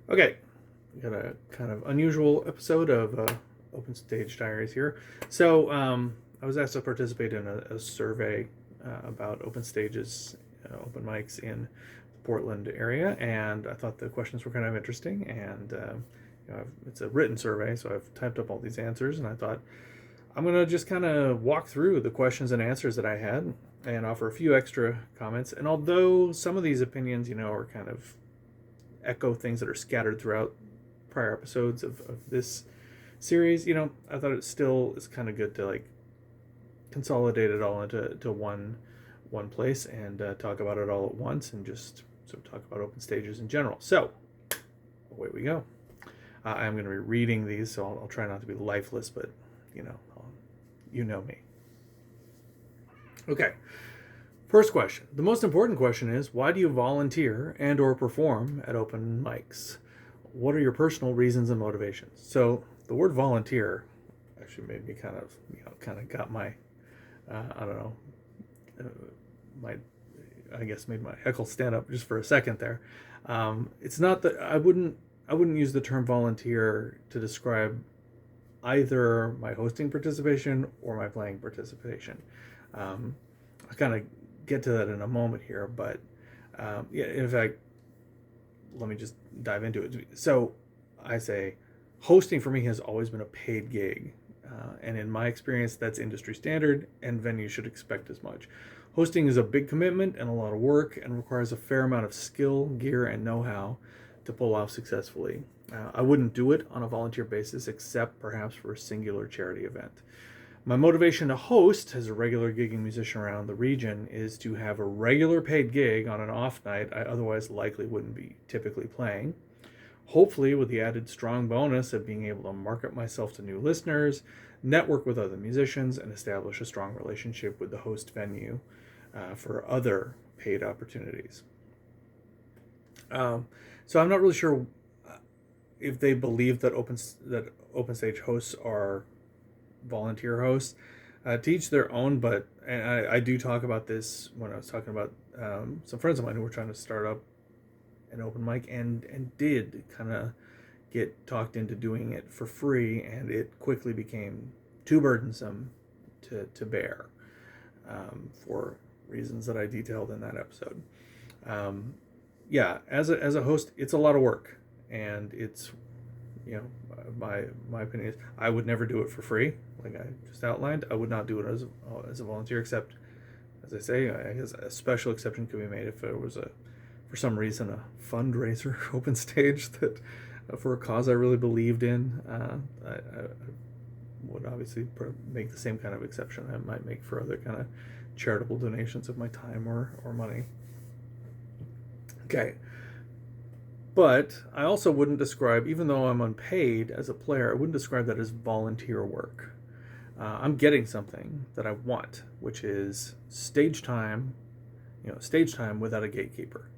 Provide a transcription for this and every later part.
Okay, we got a kind of unusual episode of Open Stage Diaries here. So I was asked to participate in a survey about open stages, open mics in the Portland area, and I thought the questions were kind of interesting. And it's a written survey, so I've typed up all these answers, and I thought I'm going to just kind of walk through the questions and answers that I had and offer a few extra comments. And although some of these opinions, are kind of echo things that are scattered throughout prior episodes of this series, I thought it still is kind of good to like consolidate it all into one place and talk about it all at once and just sort of talk about open stages in general. So away we go. I'm going to be reading these, so I'll try not to be lifeless, but you know me. Okay. First question. The most important question is, why do you volunteer and or perform at open mics? What are your personal reasons and motivations? So the word volunteer actually made me kind of got my, I don't know, I guess made my heckle stand up just for a second there. It's not that I wouldn't use the term volunteer to describe either my hosting participation or my playing participation. I kind of get to that in a moment here, but in fact, let me just dive into it. So I say hosting for me has always been a paid gig. And in my experience, that's industry standard, and venues should expect as much. Hosting is a big commitment and a lot of work and requires a fair amount of skill, gear, and know-how to pull off successfully. I wouldn't do it on a volunteer basis except perhaps for a singular charity event. My motivation to host as a regular gigging musician around the region is to have a regular paid gig on an off night I otherwise likely wouldn't be typically playing. Hopefully with the added strong bonus of being able to market myself to new listeners, network with other musicians, and establish a strong relationship with the host venue for other paid opportunities. So I'm not really sure if they believe that open stage hosts are volunteer hosts. To each their own, but and I do talk about this when I was talking about some friends of mine who were trying to start up an open mic and did kind of get talked into doing it for free, and it quickly became too burdensome to bear for reasons that I detailed in that episode. As a host, it's a lot of work, and it's my opinion is I would never do it for free, like I just outlined. I would not do it as a volunteer, except, as I say, I guess a special exception could be made if there was for some reason, a fundraiser open stage that for a cause I really believed in. I would obviously make the same kind of exception I might make for other kind of charitable donations of my time or money. Okay. But I also wouldn't describe, even though I'm unpaid as a player, I wouldn't describe that as volunteer work. I'm getting something that I want, which is stage time without a gatekeeper.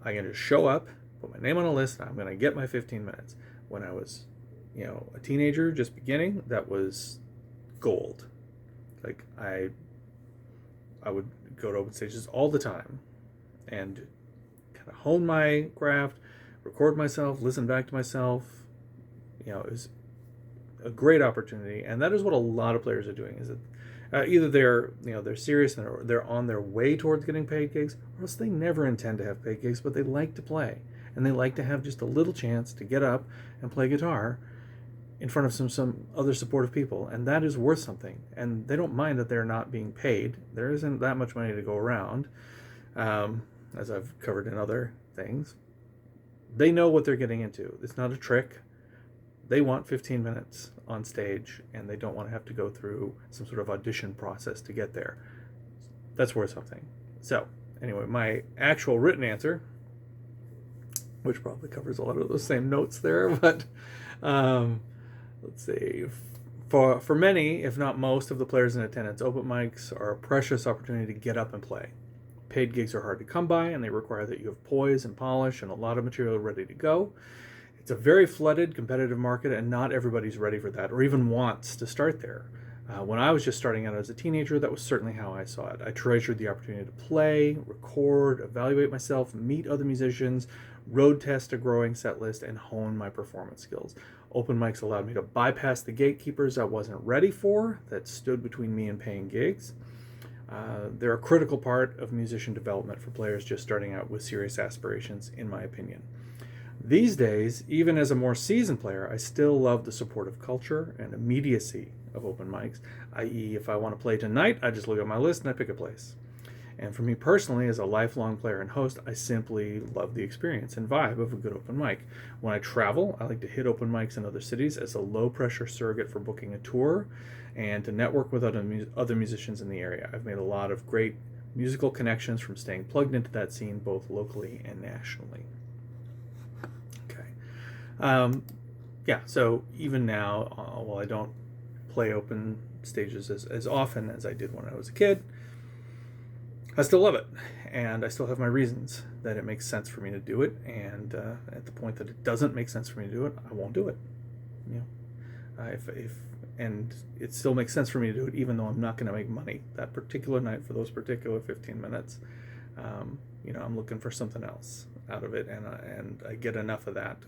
I'm going to show up, put my name on a list, and I'm going to get my 15 minutes. When I was, a teenager just beginning, that was gold. Like I would go to open stages all the time and kind of hone my craft, record myself, listen back to myself. It was a great opportunity, and that is what a lot of players are doing. Is that either they're serious and they're on their way towards getting paid gigs, or else they never intend to have paid gigs, but they like to play and they like to have just a little chance to get up and play guitar in front of some other supportive people, and that is worth something. And they don't mind that they're not being paid. There isn't that much money to go around, as I've covered in other things. They know what they're getting into. It's not a trick. They want 15 minutes on stage, and they don't want to have to go through some sort of audition process to get there. That's worth something. So, anyway, my actual written answer, which probably covers a lot of those same notes there, but let's see. For many, if not most, of the players in attendance, open mics are a precious opportunity to get up and play. Paid gigs are hard to come by, and they require that you have poise and polish and a lot of material ready to go. It's a very flooded, competitive market, and not everybody's ready for that or even wants to start there. When I was just starting out as a teenager, that was certainly how I saw it. I treasured the opportunity to play, record, evaluate myself, meet other musicians, road test a growing set list, and hone my performance skills. Open mics allowed me to bypass the gatekeepers I wasn't ready for that stood between me and paying gigs. They're a critical part of musician development for players just starting out with serious aspirations, in my opinion. These days, even as a more seasoned player, I still love the supportive culture and immediacy of open mics, i.e., if I want to play tonight, I just look at my list and I pick a place. And for me personally, as a lifelong player and host, I simply love the experience and vibe of a good open mic. When I travel, I like to hit open mics in other cities as a low-pressure surrogate for booking a tour and to network with other musicians in the area. I've made a lot of great musical connections from staying plugged into that scene both locally and nationally. Okay. Yeah, so even now, while I don't play open stages as often as I did when I was a kid, I still love it, and I still have my reasons that it makes sense for me to do it, and at the point that it doesn't make sense for me to do it, I won't do it. You know, and it still makes sense for me to do it, even though I'm not going to make money that particular night for those particular 15 minutes. I'm looking for something else out of it, and I get enough of that.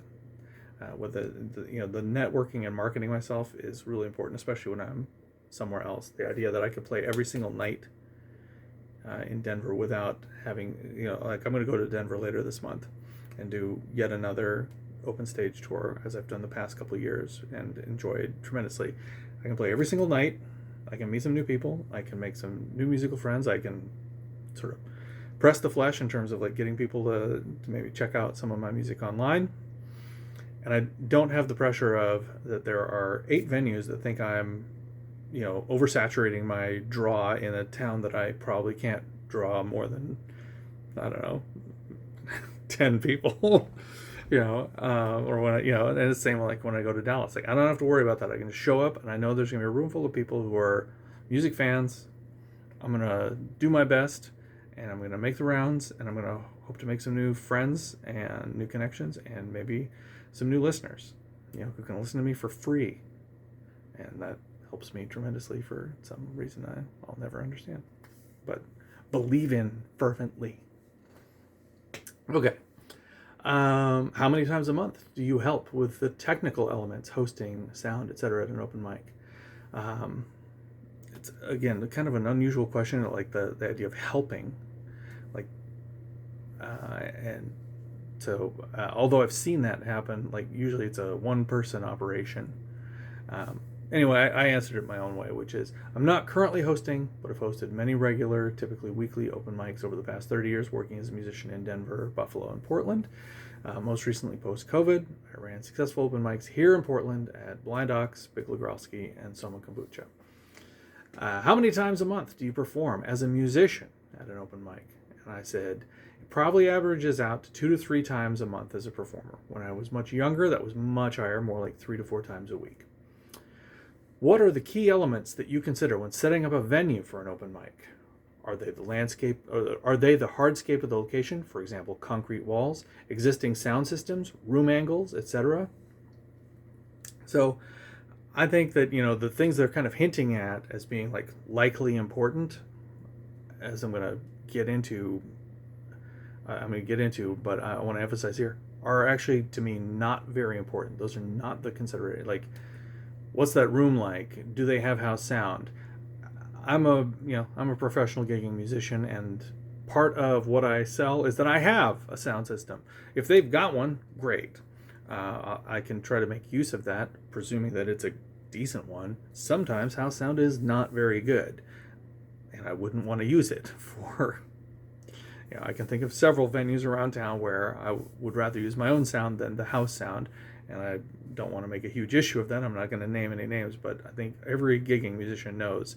With the networking and marketing myself is really important, especially when I'm somewhere else. The idea that I could play every single night in Denver without having, like I'm going to go to Denver later this month and do yet another open stage tour as I've done the past couple of years and enjoyed tremendously. I can play every single night. I can meet some new people. I can make some new musical friends. I can sort of press the flesh in terms of like getting people to maybe check out some of my music online. And I don't have the pressure of that there are 8 venues that think I'm oversaturating my draw in a town that I probably can't draw more than, I don't know, 10 people, or when and it's the same like when I go to Dallas. Like I don't have to worry about that. I can just show up and I know there's going to be a room full of people who are music fans. I'm going to do my best and I'm going to make the rounds and I'm going to hope to make some new friends and new connections and maybe some new listeners, who can listen to me for free. And that helps me tremendously for some reason I'll never understand, but believe in fervently. Okay. How many times a month do you help with the technical elements, hosting, sound, etc. at an open mic? It's, again, kind of an unusual question, like the idea of helping. Although I've seen that happen, like usually it's a one-person operation. Anyway, I answered it my own way, which is I'm not currently hosting, but I've hosted many regular, typically weekly open mics over the past 30 years, working as a musician in Denver, Buffalo, and Portland. Most recently, post-COVID, I ran successful open mics here in Portland at Blind Ox, Big Legrowlski, and Soma Kombucha. How many times a month do you perform as a musician at an open mic? And I said, it probably averages out to 2 to 3 times a month as a performer. When I was much younger, that was much higher, more like 3 to 4 times a week. What are the key elements that you consider when setting up a venue for an open mic? Are they the landscape, or are they the hardscape of the location, for example, concrete walls, existing sound systems, room angles, etc.? So I think that, the things they're kind of hinting at as being like likely important, as I'm going to get into, but I want to emphasize here, are actually to me not very important. Those are not the consideration. Like, what's that room like? Do they have house sound? I'm a professional gigging musician, and part of what I sell is that I have a sound system. If they've got one, great. I can try to make use of that, presuming that it's a decent one. Sometimes house sound is not very good, and I wouldn't want to use it for. I can think of several venues around town where I would rather use my own sound than the house sound, and I don't want to make a huge issue of that. I'm not going to name any names, but I think every gigging musician knows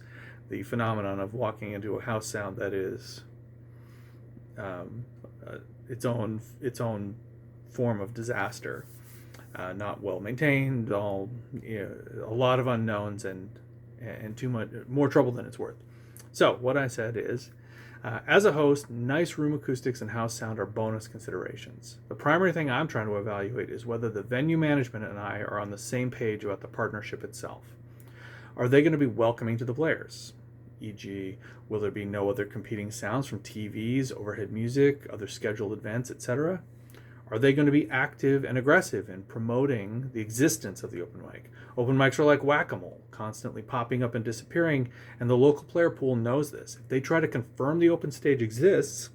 the phenomenon of walking into a house sound that is its own form of disaster, not well maintained, a lot of unknowns, and too much more trouble than it's worth. So what I said is, as a host, nice room acoustics and house sound are bonus considerations. The primary thing I'm trying to evaluate is whether the venue management and I are on the same page about the partnership itself. Are they going to be welcoming to the players? E.g., will there be no other competing sounds from TVs, overhead music, other scheduled events, etc.? Are they going to be active and aggressive in promoting the existence of the open mic? Open mics are like whack-a-mole, constantly popping up and disappearing, and the local player pool knows this. If they try to confirm the open stage exists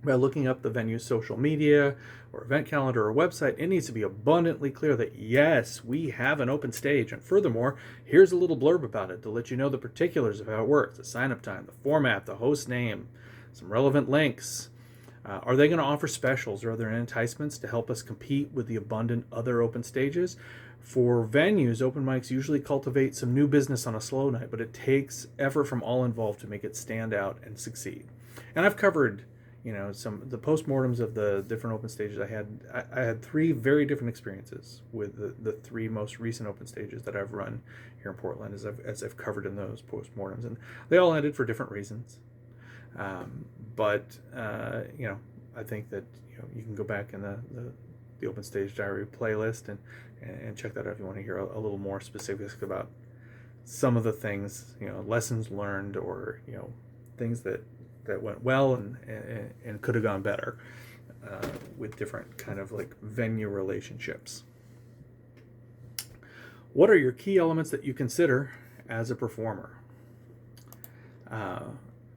by looking up the venue's social media or event calendar or website, it needs to be abundantly clear that yes, we have an open stage. And furthermore, here's a little blurb about it to let you know the particulars of how it works, the sign-up time, the format, the host name, some relevant links. Are they going to offer specials or other enticements to help us compete with the abundant other open stages? For venues, open mics usually cultivate some new business on a slow night, but it takes effort from all involved to make it stand out and succeed. And I've covered, some the post-mortems of the different open stages I had. I had 3 very different experiences with the 3 most recent open stages that I've run here in Portland, as I've covered in those post-mortems, and they all ended for different reasons. But I think that you can go back in the Open Stage Diary playlist and check that out if you want to hear a little more specifics about some of the things, lessons learned, or things that went well and could have gone better with different kind of like venue relationships. What are your key elements that you consider as a performer?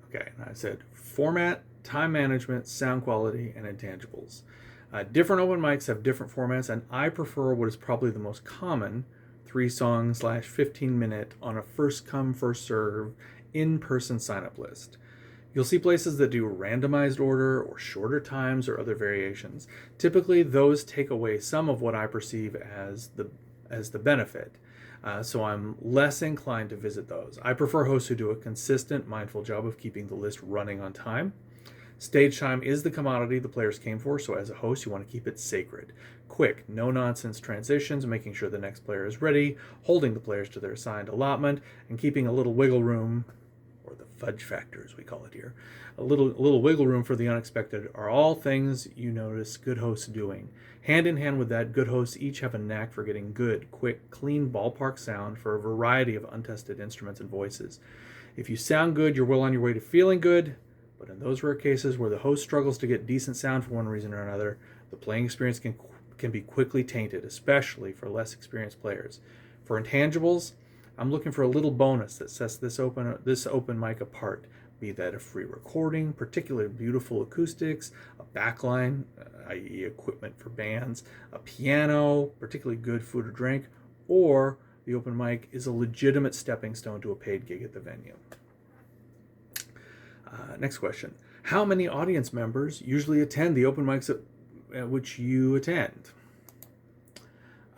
Okay, and I said format, time management, sound quality, and intangibles. Different open mics have different formats, and I prefer what is probably the most common 3-song / 15-minute on a first come, first serve in-person sign-up list. You'll see places that do randomized order or shorter times or other variations. Typically, those take away some of what I perceive as the benefit. So I'm less inclined to visit those. I prefer hosts who do a consistent, mindful job of keeping the list running on time. Stage time is the commodity the players came for, so as a host, you want to keep it sacred. Quick, no-nonsense transitions, making sure the next player is ready, holding the players to their assigned allotment, and keeping a little wiggle room, or the fudge factor as we call it here, a little wiggle room for the unexpected are all things you notice good hosts doing. Hand in hand with that, good hosts each have a knack for getting good, quick, clean ballpark sound for a variety of untested instruments and voices. If you sound good, you're well on your way to feeling good, but in those rare cases where the host struggles to get decent sound for one reason or another, the playing experience can be quickly tainted, especially for less experienced players. For intangibles, I'm looking for a little bonus that sets this open mic apart, be that a free recording, particularly beautiful acoustics, a backline, i.e. equipment for bands, a piano, particularly good food or drink, or the open mic is a legitimate stepping stone to a paid gig at the venue. Next question. How many audience members usually attend the open mics at which you attend?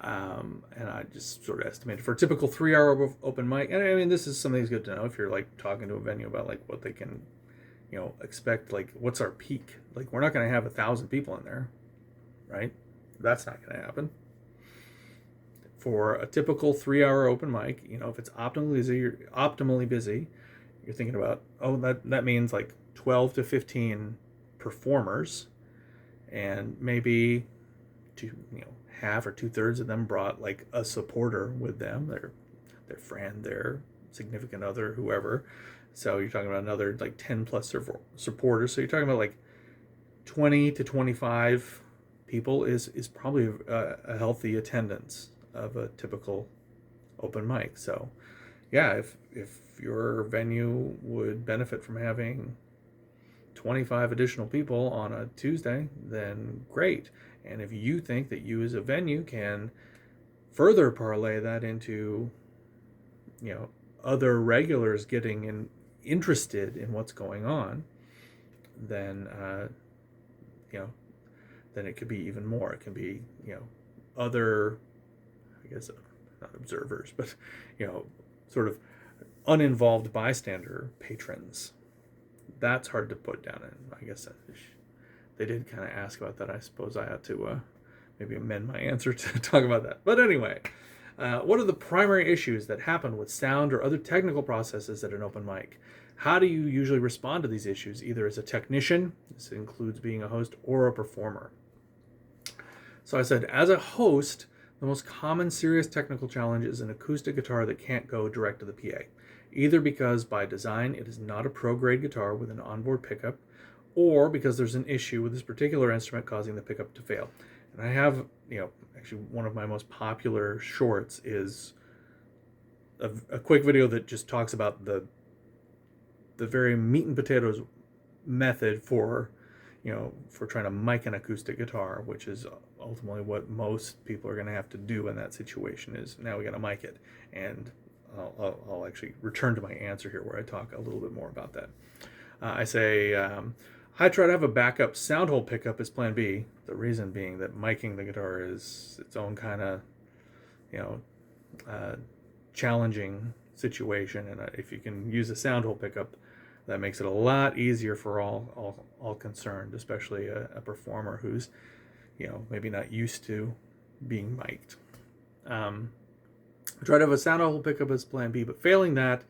And I just sort of estimated for a typical 3-hour open mic. And I mean, this is something that's good to know if you're like talking to a venue about like what they can, expect, like what's our peak. Like we're not going to have 1,000 people in there, right? That's not going to happen. For a typical 3-hour open mic, if it's optimally busy, you're thinking about, that means like 12 to 15 performers, and maybe half or 2/3 of them brought like a supporter with them, their friend, their significant other, whoever. So you're talking about another like 10 plus supporters. So you're talking about like 20 to 25 people is probably a healthy attendance of a typical open mic. So yeah, if your venue would benefit from having 25 additional people on a Tuesday, then great. And if you think that you as a venue can further parlay that into, other regulars getting interested in what's going on, then, then it could be even more. It can be, other, I guess, not observers, but, sort of uninvolved bystander patrons. That's hard to put down in. I guess they did kind of ask about that. I suppose I had to maybe amend my answer to talk about that. But anyway, what are the primary issues that happen with sound or other technical processes at an open mic? How do you usually respond to these issues, either as a technician, this includes being a host, or a performer? So I said, as a host, the most common serious technical challenge is an acoustic guitar that can't go direct to the PA, either because by design it is not a pro-grade guitar with an onboard pickup, or because there's an issue with this particular instrument causing the pickup to fail. And I have, actually one of my most popular shorts is a quick video that just talks about the very meat and potatoes method for trying to mic an acoustic guitar, which is ultimately what most people are going to have to do in that situation. Is now we got to mic it, and I'll actually return to my answer here where I talk a little bit more about that. I say I try to have a backup sound hole pickup as plan B. The reason being that miking the guitar is its own kind of challenging situation, and if you can use a sound hole pickup, that makes it a lot easier for all concerned, especially a performer who's maybe not used to being mic'd. Try to have a sound hole pickup as plan B, but failing that,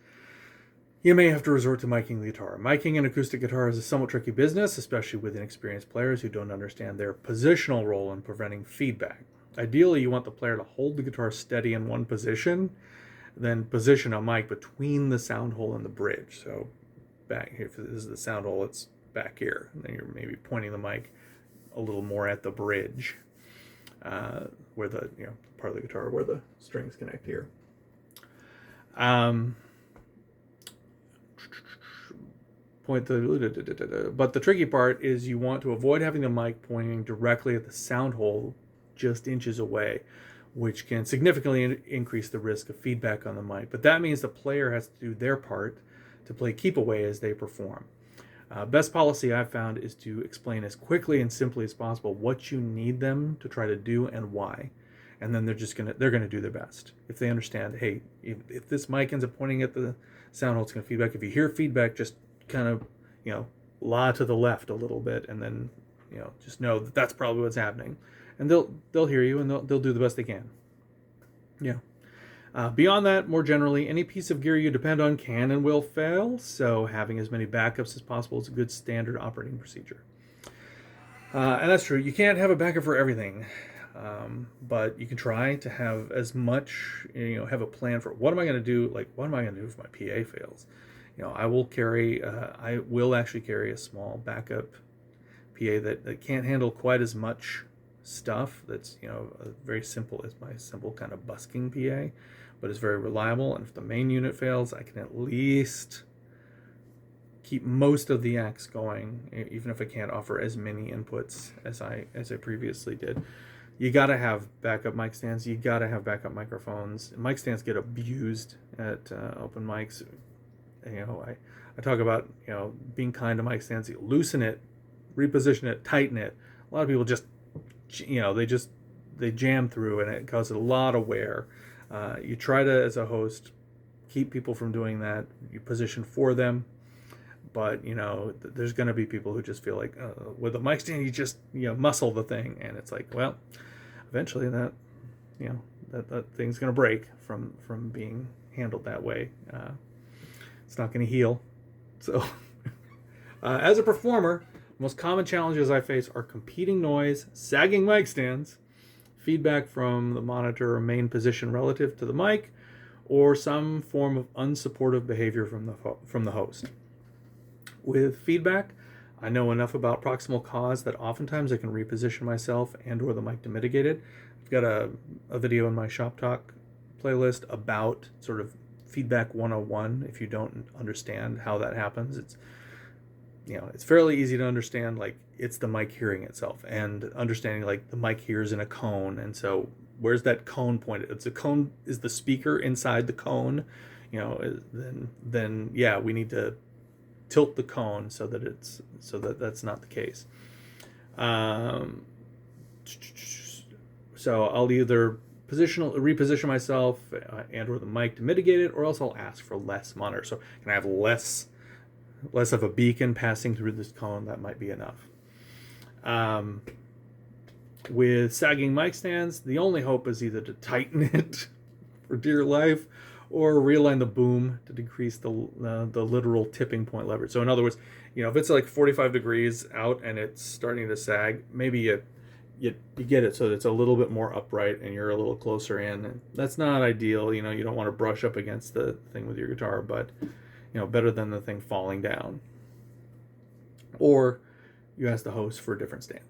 you may have to resort to miking the guitar. Miking an acoustic guitar is a somewhat tricky business, especially with inexperienced players who don't understand their positional role in preventing feedback. Ideally, you want the player to hold the guitar steady in one position, then position a mic between the sound hole and the bridge. So back here, if this is the sound hole, it's back here. And then you're maybe pointing the mic a little more at the bridge, where the part of the guitar where the strings connect here. But the tricky part is you want to avoid having the mic pointing directly at the sound hole just inches away, which can significantly increase the risk of feedback on the mic. But that means the player has to do their part to play keep away as they perform. Best policy I've found is to explain as quickly and simply as possible what you need them to try to do and why. And then they're gonna do their best. If they understand, hey, if this mic ends up pointing at the sound hole, it's gonna feedback. If you hear feedback, just kind of la to the left a little bit, and then just know that that's probably what's happening, and they'll hear you, and they'll do the best they can. Beyond that, more generally, any piece of gear you depend on can and will fail, so having as many backups as possible is a good standard operating procedure. And that's true. You can't have a backup for everything, but you can try to have as much, have a plan for what am I going to do, what am I going to do if my PA fails? I will actually carry a small backup PA that can't handle quite as much stuff. That's very simple. It's my simple kind of busking PA, but it's very reliable. And if the main unit fails, I can at least keep most of the acts going, even if I can't offer as many inputs as I previously did. You got to have backup mic stands. You got to have backup microphones. Mic stands get abused at open mics. I talk about being kind to mic stands. You loosen it, reposition it, tighten it. A lot of people just they jam through, and it causes a lot of wear. You try to, as a host, keep people from doing that. You position for them, but there's going to be people who just feel like with a mic stand you just muscle the thing, and it's like, well, eventually that that thing's going to break from being handled that way. It's not going to heal. So as a performer, most common challenges I face are competing noise, sagging mic stands, feedback from the monitor or main position relative to the mic, or some form of unsupportive behavior from the host. With feedback, I know enough about proximal cause that oftentimes I can reposition myself and or the mic to mitigate it. I've got a video in my Shop Talk playlist about sort of feedback 101 if you don't understand how that happens. It's fairly easy to understand, it's the mic hearing itself, and understanding the mic hears in a cone, and so where's that cone pointed? It's a cone. Is the speaker inside the cone? Then we need to tilt the cone so that that's not the case. So I'll either reposition myself and or the mic to mitigate it, or else I'll ask for less monitor. So can I have less of a beacon passing through this cone? That might be enough. With sagging mic stands, the only hope is either to tighten it for dear life, or realign the boom to decrease the literal tipping point leverage. So in other words, if it's 45 degrees out and it's starting to sag, maybe you get it so that it's a little bit more upright and you're a little closer in. And that's not ideal. You don't want to brush up against the thing with your guitar, but better than the thing falling down. Or you ask the host for a different stand.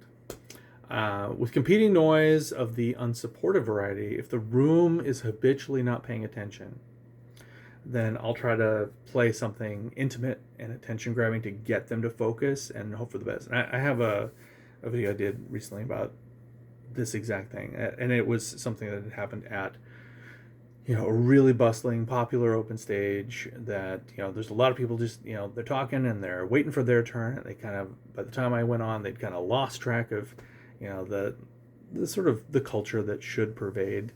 With competing noise of the unsupportive variety, if the room is habitually not paying attention, then I'll try to play something intimate and attention grabbing to get them to focus and hope for the best. And I have a video I did recently about this exact thing, and it was something that had happened at a really bustling, popular open stage that there's a lot of people just they're talking and they're waiting for their turn, and they kind of, by the time I went on, they'd kind of lost track of the sort of the culture that should pervade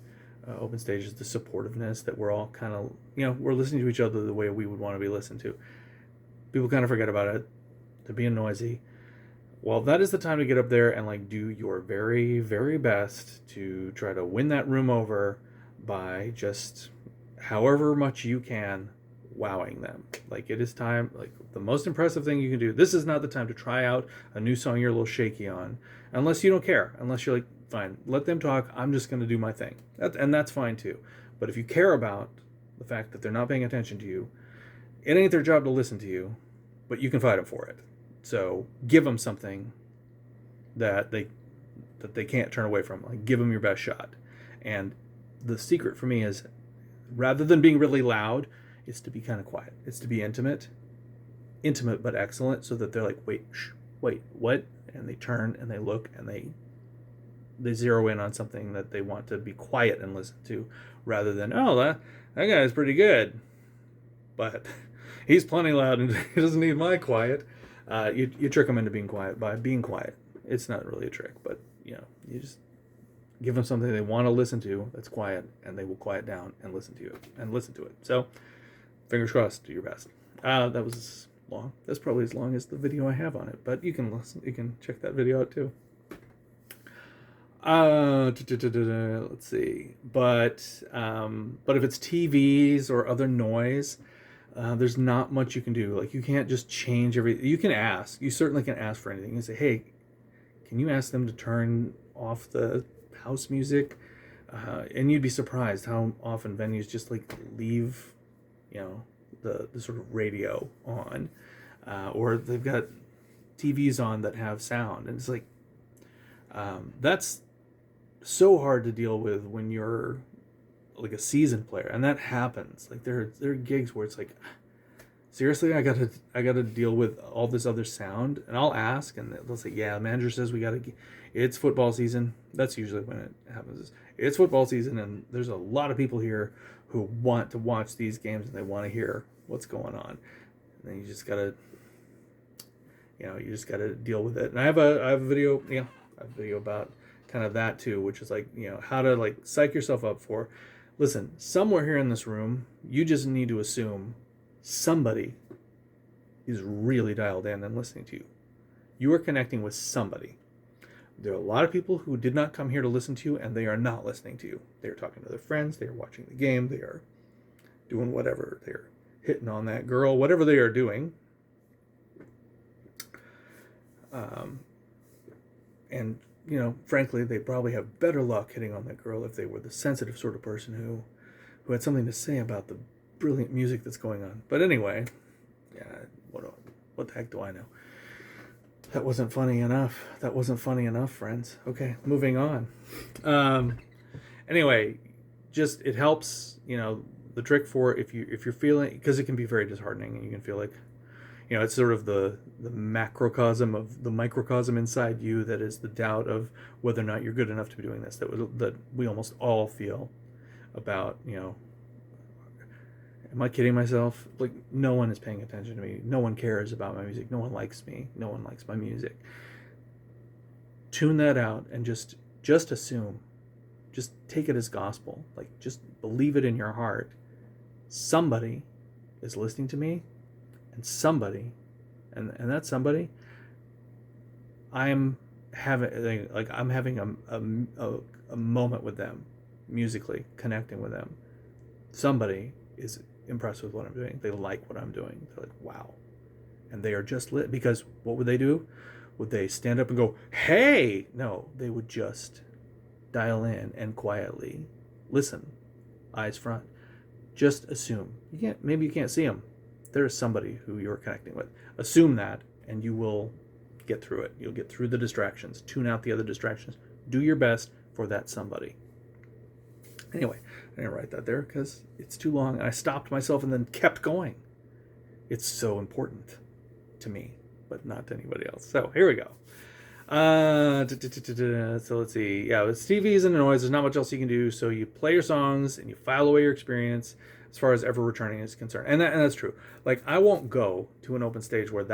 open stages, the supportiveness that we're all kind of we're listening to each other the way we would want to be listened to. People kind of forget about it. They're being noisy. Well, that is the time to get up there and like do your very, very best to try to win that room over by just however much you can wowing them. Like, it is time, like the most impressive thing you can do. This is not the time to try out a new song you're a little shaky on, unless you don't care, unless you're like, fine, let them talk, I'm just going to do my thing. And that's fine too. But if you care about the fact that they're not paying attention to you, it ain't their job to listen to you, but you can fight them for it. So give them something that they can't turn away from. Like, give them your best shot. And the secret for me is, rather than being really loud, is to be kind of quiet. It's to be intimate but excellent, so that they're like, wait, what? And they turn and they look and they zero in on something that they want to be quiet and listen to, rather than, oh, that guy's pretty good, but he's plenty loud and he doesn't need my quiet. You trick them into being quiet by being quiet. It's not really a trick, but you just give them something they want to listen to that's quiet, and they will quiet down and listen to it. So, fingers crossed, do your best. That was long. That's probably as long as the video I have on it, but you can listen. You can check that video out too. Let's see. But if it's TVs or other noise, there's not much you can do. Like, you can't just change everything. You can ask. You certainly can ask for anything. You can say, hey, can you ask them to turn off the house music? And you'd be surprised how often venues just like leave, the sort of radio on, or they've got TVs on that have sound, and it's like, that's so hard to deal with when you're like a seasoned player, and that happens. Like, there are gigs where it's like, seriously, I gotta deal with all this other sound, and I'll ask, and they'll say, yeah, the manager says it's football season. That's usually when it happens. It's football season, and there's a lot of people here who want to watch these games, and they want to hear what's going on. And then you just gotta deal with it. And I have a video, about kind of that too, which is like, how to like psych yourself up for, listen, somewhere here in this room, you just need to assume somebody is really dialed in and listening to you. You are connecting with somebody. There are a lot of people who did not come here to listen to you, and they are not listening to you. They are talking to their friends. They are watching the game. They are doing whatever. They're hitting on that girl, whatever they are doing. And, frankly, they probably have better luck hitting on that girl if they were the sensitive sort of person who had something to say about the brilliant music that's going on. But anyway, yeah, what the heck do I know? That wasn't funny enough, friends. Okay, moving on. Anyway, just, it helps, the trick for if you're feeling, because it can be very disheartening, and you can feel like, it's sort of the macrocosm of the microcosm inside you that is the doubt of whether or not you're good enough to be doing this, that we almost all feel about, am I kidding myself? Like, no one is paying attention to me. No one cares about my music. No one likes me. No one likes my music. Tune that out and just assume. Just take it as gospel. Like, just believe it in your heart. Somebody is listening to me, and somebody, and that somebody, I'm having a moment with them, musically connecting with them. Somebody is impressed with what I'm doing. They like what I'm doing. They're like, wow. And they are just lit, because what would they do? Would they stand up and go, hey? No, they would just dial in and quietly listen, eyes front. Just assume. Maybe you can't see them. There is somebody who you're connecting with. Assume that, and you will get through it. You'll get through the distractions. Tune out the other distractions. Do your best for that somebody. Anyway, I didn't write that there because it's too long. And I stopped myself and then kept going. It's so important to me, but not to anybody else. So here we go. So let's see. Yeah, with TVs and noise, there's not much else you can do. So you play your songs and you file away your experience as far as ever returning is concerned. And that's true. Like, I won't go to an open stage where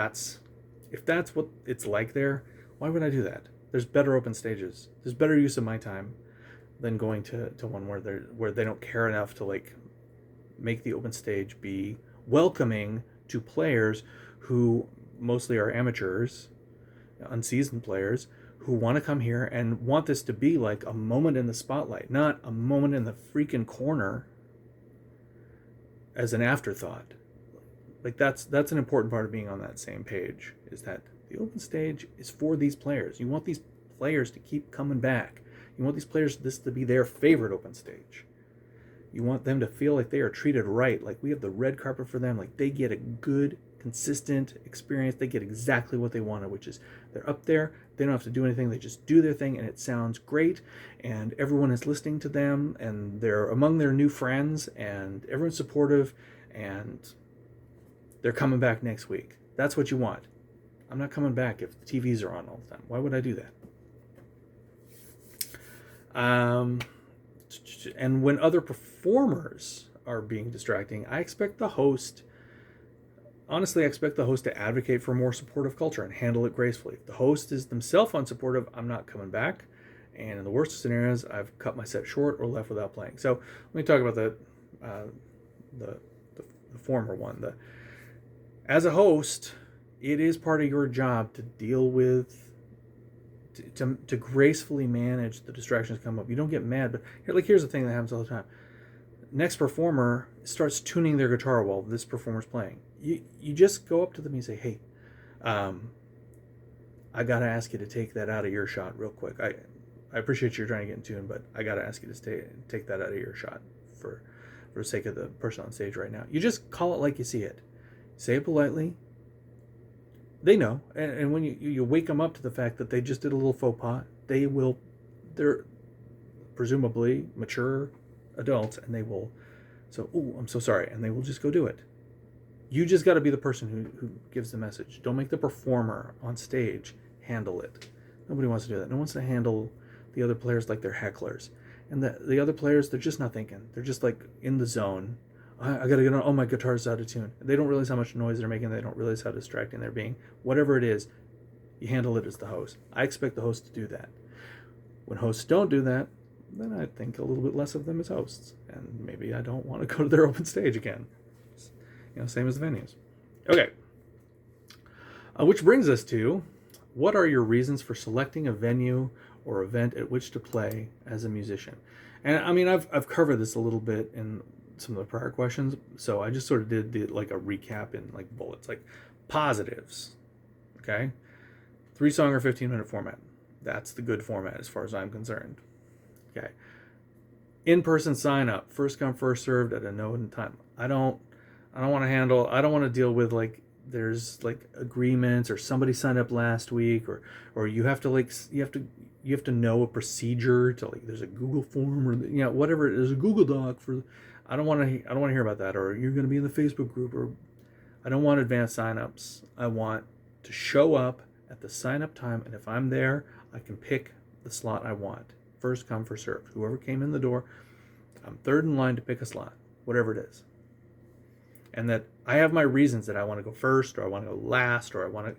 if that's what it's like there, why would I do that? There's better open stages. There's better use of my time than going to one where they don't care enough to like make the open stage be welcoming to players who mostly are amateurs, unseasoned players who want to come here and want this to be like a moment in the spotlight, not a moment in the freaking corner as an afterthought. Like that's an important part of being on that same page, is that the open stage is for these players. You want these players to keep coming back. You want these players, this to be their favorite open stage. You want them to feel like they are treated right, like we have the red carpet for them, like they get a good, consistent experience. They get exactly what they wanted, which is they're up there, they don't have to do anything, they just do their thing, and it sounds great, and everyone is listening to them, and they're among their new friends, and everyone's supportive, and they're coming back next week. That's what you want. I'm not coming back if the TVs are on all the time. Why would I do that? And when other performers are being distracting, I expect the host to advocate for a more supportive culture and handle it gracefully. If the host is themselves unsupportive, I'm not coming back. And in the worst of scenarios, I've cut my set short or left without playing. So let me talk about the former one. As a host, it is part of your job to deal with, to gracefully manage the distractions that come up. You don't get mad, but here's the thing that happens all the time. Next performer starts tuning their guitar while this performer's playing. You just go up to them and you say, hey, I got to ask you to take that out of earshot real quick. I appreciate you're trying to get in tune, but I got to ask you to take that out of earshot for the sake of the person on stage right now. You just call it like you see it. Say it politely. They know, and when you wake them up to the fact that they just did a little faux pas, they're presumably mature adults, and they will, I'm so sorry, and they will just go do it. You just got to be the person who gives the message. Don't make the performer on stage handle it. Nobody wants to do that. No one wants to handle the other players like they're hecklers. And the other players, they're just not thinking. They're just like in the zone. I gotta get on. Oh, my guitar's out of tune. They don't realize how much noise they're making. They don't realize how distracting they're being. Whatever it is, you handle it as the host. I expect the host to do that. When hosts don't do that, then I think a little bit less of them as hosts, and maybe I don't want to go to their open stage again. Same as the venues. Okay. Which brings us to, what are your reasons for selecting a venue or event at which to play as a musician? And I mean, I've covered this a little bit in some of the prior questions, so I just sort of did like a recap in like bullets, like positives. Okay, 3-song or 15-minute format. That's the good format as far as I'm concerned. Okay, in-person sign up, first come first served at a known time. I don't want to deal with like there's like agreements or somebody signed up last week or you have to know a procedure to, like, there's a Google form or whatever, there's a Google Doc for. I don't want to hear about that, or you're going to be in the Facebook group, or I don't want advanced signups. I want to show up at the sign up time, and if I'm there, I can pick the slot I want. First come, first served. Whoever came in the door, I'm third in line to pick a slot, whatever it is. And that I have my reasons that I want to go first, or I want to go last, or I want to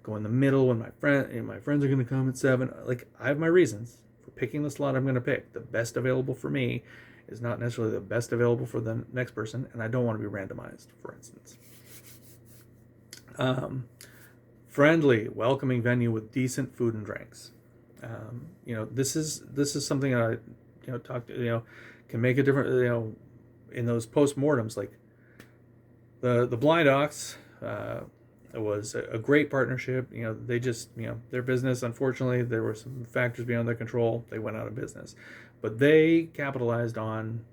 go in the middle when my friends are going to come at 7. Like, I have my reasons for picking the slot I'm going to pick. The best available for me is not necessarily the best available for the next person, and I don't want to be randomized, for instance. Friendly, welcoming venue with decent food and drinks. This is something that I can make a difference. In those post-mortems, like the Blind Ox, it was a great partnership. They just, their business, unfortunately, there were some factors beyond their control. They went out of business. But they capitalized on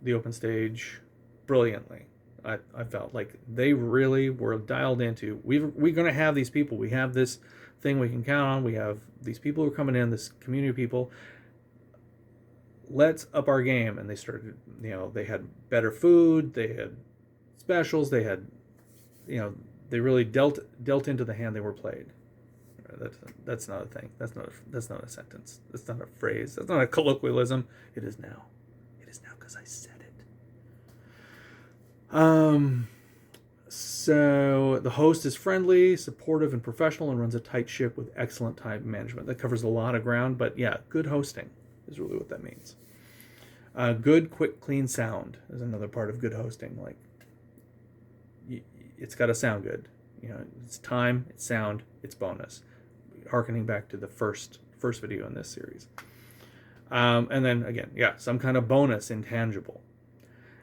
the open stage brilliantly. I felt like they really were dialed into, we're going to have these people. We have this thing we can count on. We have these people who are coming in, this community of people. Let's up our game. And they started, they had better food. They had specials. They had, they really dealt into the hand they were played. That's not a thing. That's not a sentence. That's not a phrase. That's not a colloquialism. It is now. It is now because I said it. So the host is friendly, supportive, and professional, and runs a tight ship with excellent time management. That covers a lot of ground, but yeah, good hosting is really what that means. Good, quick, clean sound is another part of good hosting. Like, it's got to sound good. It's time, it's sound, it's bonus. Harkening back to the first video in this series. And then again, some kind of bonus intangible.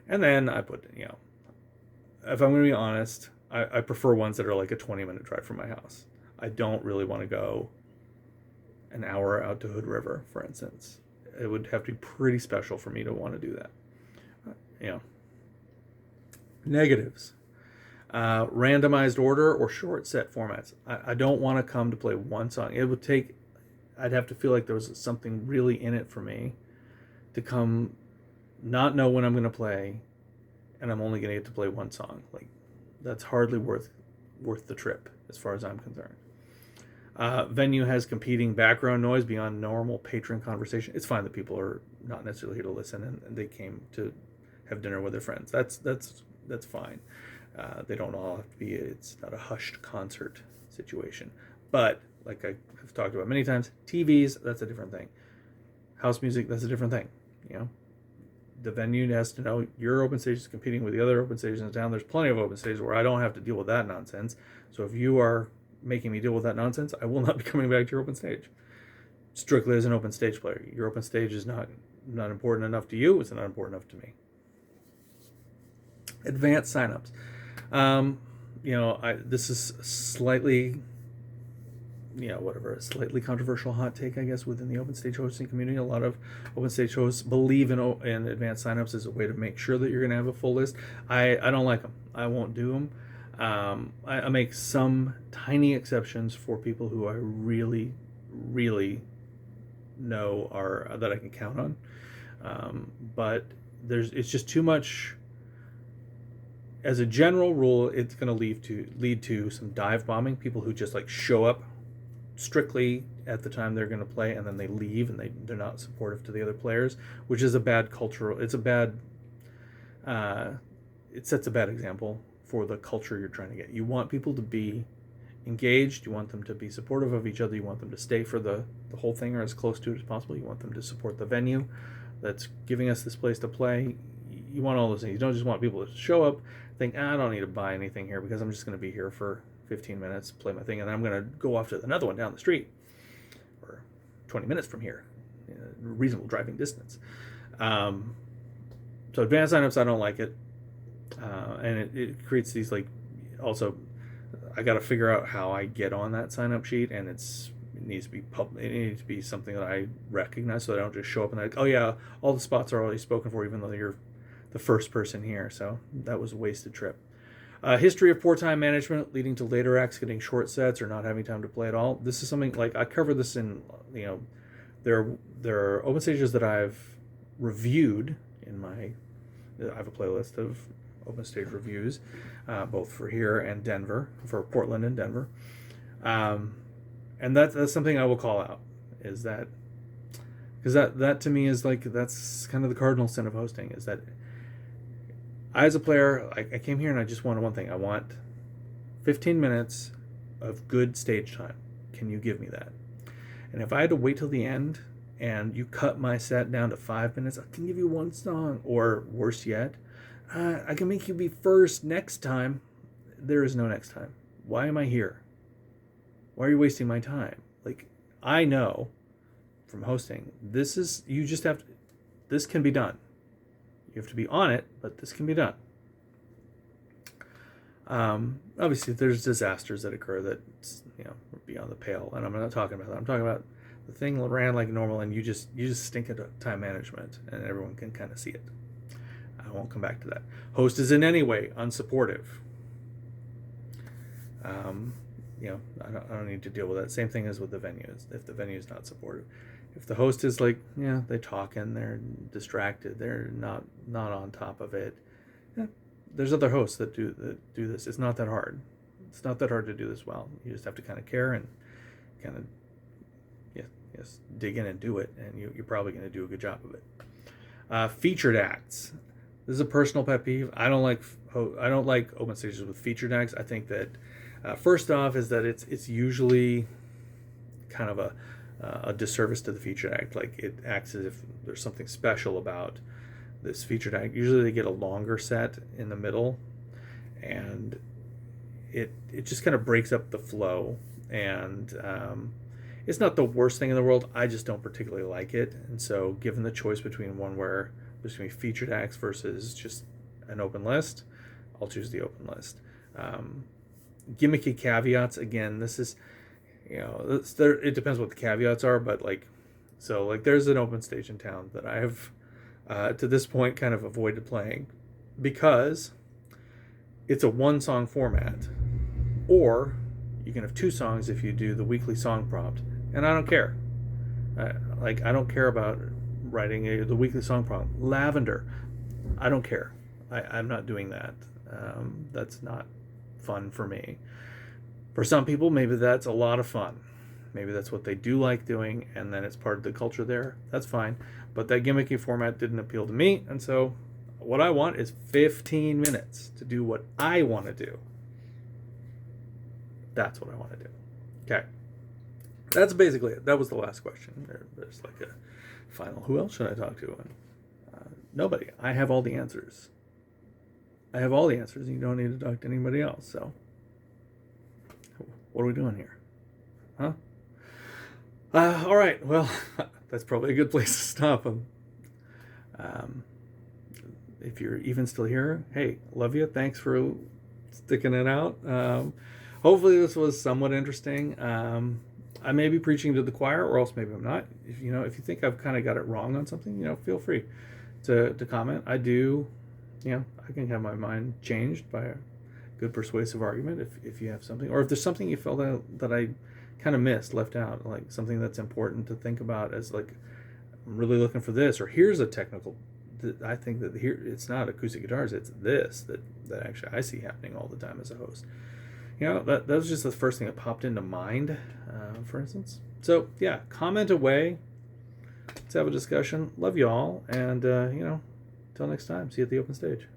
And then I put, if I'm going to be honest, I prefer ones that are like a 20-minute drive from my house. I don't really want to go an hour out to Hood River, for instance. It would have to be pretty special for me to want to do that. Negatives. Randomized order or short set formats. I don't want to come to play one song. I'd have to feel like there was something really in it for me to come, not know when I'm going to play, and I'm only going to get to play one song. Like, that's hardly worth the trip as far as I'm concerned. Venue has competing background noise beyond normal patron conversation. It's fine that people are not necessarily here to listen and they came to have dinner with their friends. That's fine. They don't all have to be. It's not a hushed concert situation. But like I've talked about many times, TVs, that's a different thing. House music, that's a different thing. The venue has to know your open stage is competing with the other open stages in town. There's plenty of open stages where I don't have to deal with that nonsense. So if you are making me deal with that nonsense, I will not be coming back to your open stage. Strictly as an open stage player. Your open stage is not important enough to you. It's not important enough to me. Advanced signups. This is slightly, a slightly controversial hot take, I guess, within the open stage hosting community. A lot of open stage hosts believe in advanced signups as a way to make sure that you're going to have a full list. I don't like them. I won't do them. I make some tiny exceptions for people who I really, really know that I can count on. But it's just too much. As a general rule, it's going to lead to some dive bombing. People who just like show up strictly at the time they're going to play, and then they leave, and they're not supportive to the other players, which is a bad cultural. It's a bad. It sets a bad example for the culture you're trying to get. You want people to be engaged. You want them to be supportive of each other. You want them to stay for the whole thing or as close to it as possible. You want them to support the venue that's giving us this place to play. You want all those things. You don't just want people to show up, think, I don't need to buy anything here because I'm just going to be here for 15 minutes, play my thing, and then I'm going to go off to another one down the street or 20 minutes from here, reasonable driving distance. So advanced signups, I don't like it. And it creates these, like, also, I got to figure out how I get on that sign up sheet, and it needs to be it needs to be something that I recognize, so that I don't just show up and like, oh yeah, all the spots are already spoken for, even though you're the first person here. So that was a wasted trip. History of poor time management leading to later acts getting short sets or not having time to play at all. This is something like I cover this in, there are open stages that I've reviewed in I have a playlist of open stage reviews, both for here and Denver, for Portland and Denver. And that's something I will call out, is that, because that to me is like, that's kind of the cardinal sin of hosting, is that I, as a player, I came here and I just wanted one thing. I want 15 minutes of good stage time. Can you give me that? And if I had to wait till the end and you cut my set down to 5 minutes, I can give you one song. Or worse yet, I can make you be first next time. There is no next time. Why am I here? Why are you wasting my time? Like, I know from hosting, this can be done. You have to be on it, but this can be done. Obviously, there's disasters that occur that, are beyond the pale, and I'm not talking about that. I'm talking about the thing ran like normal, and you just stink at time management, and everyone can kind of see it. I won't come back to that. Host is in any way unsupportive. I don't need to deal with that. Same thing as with the venues. If the venue is not supportive, if the host is like, they talk and they're distracted, they're not on top of it. There's other hosts that do this. It's not that hard. It's not that hard to do this well. You just have to kind of care and kind of dig in and do it, and you're probably going to do a good job of it. Featured acts. This is a personal pet peeve. I don't like open stages with featured acts. I think that first off is that it's usually kind of a disservice to the featured act. Like, it acts as if there's something special about this featured act. Usually they get a longer set in the middle, and it just kind of breaks up the flow, and it's not the worst thing in the world. I just don't particularly like it. And so given the choice between featured acts versus just an open list, I'll choose the open list. Gimmicky caveats, again, this is, it depends what the caveats are, but there's an open stage in town that I have to this point kind of avoided playing because it's a 1-song format, or you can have 2 songs if you do the weekly song prompt, and I don't care. I don't care about writing the weekly song prompt. Lavender, I don't care. I'm not doing that. That's not fun for me. For some people, maybe that's a lot of fun. Maybe that's what they do like doing, and then it's part of the culture there. That's fine. But that gimmicky format didn't appeal to me, and so what I want is 15 minutes to do what I want to do. That's what I want to do. Okay. That's basically it. That was the last question. There's like a final. Who else should I talk to? And nobody. I have all the answers. I have all the answers, and you don't need to talk to anybody else. So, what are we doing here? Huh? All right. Well, that's probably a good place to stop. If you're even still here, hey, love you. Thanks for sticking it out. Hopefully this was somewhat interesting. I may be preaching to the choir, or else maybe I'm not. If you think I've kind of got it wrong on something, feel free to comment. I do, I can have my mind changed by a good persuasive argument if you have something, or if there's something you felt that I kind of left out, like something that's important to think about as like, I'm really looking for this, or here's a technical, I think that here it's not acoustic guitars, it's this that actually I see happening all the time as a host. That was just the first thing that popped into mind, for instance. So yeah, comment away. Let's have a discussion. Love you all, and till next time. See you at the open stage.